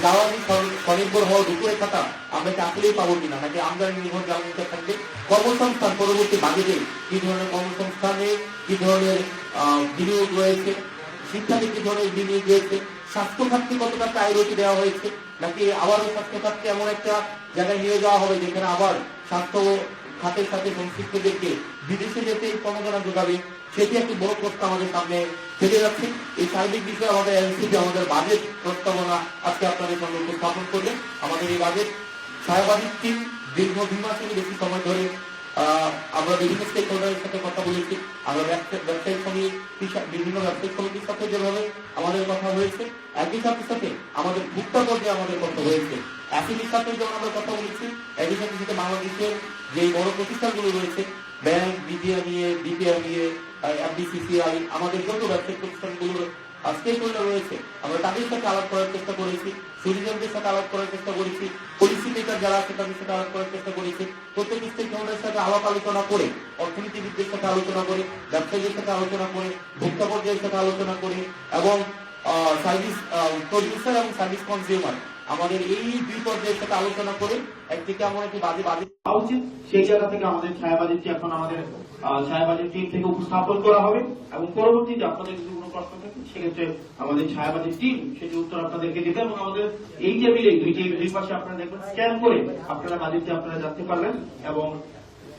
জ্বালানি স্বনির্ভর হওয়ার উপরে থাকা আমরা কি আসলেই পাবো কিনা, নাকি আমদানি নির্ভর জ্বালানিতে থাকবে। কর্মসংস্থান পরবর্তী বাজেটে কি ধরনের কর্মসংস্থানে কি ধরনের বিনিয়োগ রয়েছে, শিক্ষাতে কি ধরনের বিনিয়োগ রয়েছে, স্বাস্থ্য খাতকে কতটা প্রায়োরিটি দেওয়া হয়েছে, নাকি আবারও স্বাস্থ্য খাতকে এমন একটা জায়গায় নিয়ে যাওয়া হবে যেখানে আবার স্বাস্থ্য খাতের সাথে সংশ্লিষ্টদেরকে বিদেশে যেতে প্রণোদনা যোগাবে, সেটি একটি বড় প্রশ্ন আমাদের সামনে থেকে যাচ্ছে। এই সার্বিক বিষয়ে আমাদের এনসিপি আমাদের বাজেট প্রস্তাবনা আজকে আপনাদের সামনে উপস্থাপন করলেন। আমাদের এই বাজেট ছায়াবাদী টিম দীর্ঘ 2 মাসের বেশি সময় ধরে আমরা বিভিন্ন স্টেক হোল্ডারের সাথে কথা বলেছি। আমরা ব্যবসায়িক সমিতি, বিভিন্ন ব্যবসায়িক সমিতির সাথে যেভাবে আমাদের কথা হয়েছে, একই সাথে সাথে আমাদের ভোক্তা পর্যায়ে আমাদের কথা হয়েছে, একই সাথে যখন আমরা কথা বলেছি, একই সাথে সাথে বাংলাদেশের যে বড় প্রতিষ্ঠানগুলো রয়েছে, ব্যাংক, বিপিএমইএ, এফডিসিসিআই, আমাদের যত ব্যবসায়িক প্রতিষ্ঠানগুলো স্টেক হোল্ডার রয়েছে, আমরা তাদের সাথে আলাপ করার চেষ্টা করেছি, সিটিজেনদের সাথে আলাপ করার চেষ্টা করেছি, পলিসি মেকার যারা আছে তাদের সাথে আলাপ করার চেষ্টা করেছি। প্রত্যেক স্টেক হোল্ডারের সাথে আলাপ আলোচনা করে, অর্থনীতিবিদদের সাথে আলোচনা করে, ব্যবসায়ীদের সাথে আলোচনা করে, ভোক্তা পর্যায়ের সাথে আলোচনা করে এবং সার্ভিস প্রডিউসার এবং সার্ভিস কনজিউমার, আমাদের এই 2 পর্যায়ের সাথে আলোচনা করে একদিকে আমরা একটি বাজেট উচিত, সেই জায়গা থেকে আমাদের ছায়াবাজেটটি এখন আমাদের ছায়াবাজেট টিম থেকে উপস্থাপন করা হবে এবং পরবর্তীতে আপনাদের যদি কোনো প্রশ্ন থাকে সেক্ষেত্রে আমাদের ছায়াবাজেট টিম সেটি উত্তর আপনাদেরকে দেবে এবং আমাদের এই টেবিলে দুই পাশে আপনারা দেখবেন স্ক্যান করে আপনারা বাজেটটি আপনারা জানতে পারবেন। এবং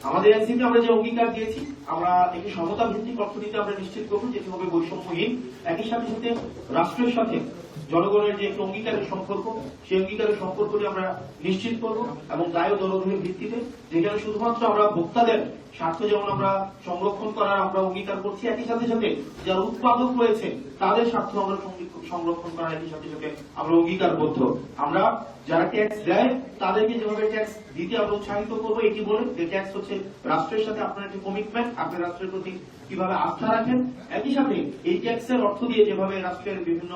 আমাদের এনসিপি আমরা যে অঙ্গীকার দিয়েছি, আমরা একটি সমতা ভিত্তিক অর্থনীতি আমরা নিশ্চিত করবো যেটি হবে বৈষম্যহীন, একই সাথে সাথে রাষ্ট্রের সাথে জনগণের যে একটি অঙ্গীকারের সম্পর্ক, সেই অঙ্গীকারের সম্পর্কটি আমরা নিশ্চিত করবো এবং দায় ও দরদের ভিত্তিতে, যেখানে শুধুমাত্র আমরা ভোক্তাদের স্বার্থ যেমন আমরা সংরক্ষণ করার আমরা অঙ্গীকার করছি, একই সাথে সাথে যারা উৎপাদক রয়েছে তাদের স্বার্থ আমরা সংরক্ষণ করার একই সাথে সাথে আমরা অঙ্গীকারবদ্ধ। আমরা যারা ট্যাক্স দেয় তাদেরকে যেভাবে ট্যাক্স দিতে আমরা উৎসাহিত করবো, এটি বলে যে ট্যাক্স হচ্ছে রাষ্ট্রের সাথে আপনার একটি কমিটমেন্ট, আপনি রাষ্ট্রের প্রতি কিভাবে আস্থা রাখেন। একই সাথে এই ট্যাক্সের অর্থ দিয়ে যেভাবে রাষ্ট্রের বিভিন্ন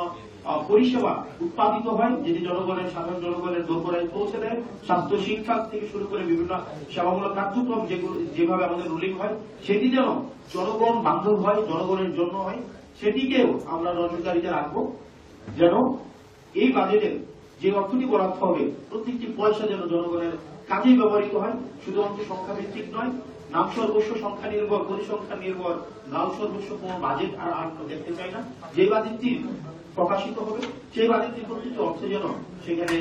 পরিষেবা উৎপাদিত হয়, যেটি জনগণের সাধারণ জনগণের দোরগোড়ায় পৌঁছে দেয়, স্বাস্থ্য শিক্ষা থেকে শুরু করে বিভিন্ন সেবামূলক কার্যক্রম যেভাবে আমাদের রুলিং হয় সেটি যেন জনগণ বান্ধব হয়, জনগণের জন্য হয়, সেটিকেও আমরা নজরদারিতে রাখবো, যেন এই বাজেটের যে অর্থটি বরাদ্দ হবে প্রত্যেকটি পয়সা যেন জনগণের কাজে ব্যবহৃত হয়, শুধুমাত্র সংখ্যা ভিত্তিক নয়। নাম সর্বস্ব সংখ্যা নির্ভর, পরিসংখ্যা নির্ভর নাম সর্বস্ব কোন বাজেট আর দেখতে চাই না। যে বাজেটটি প্রকাশিত হবে সেই বাজেটটির প্রতিটি অর্থ যেন সেখানে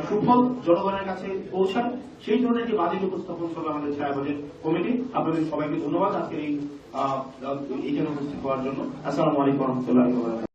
সুফল জনগণের কাছে পৌঁছায়, সেই ধরনের একটি বাজেট উপস্থাপন করবে আমাদের ছায়া বাজেট কমিটি। আপনাদের সবাইকে ধন্যবাদ আজকের এই এখানে উপস্থিত হওয়ার জন্য। আসসালামু আলাইকুম ওয়া রাহমাতুল্লাহি ওয়া বারাকাতুহু।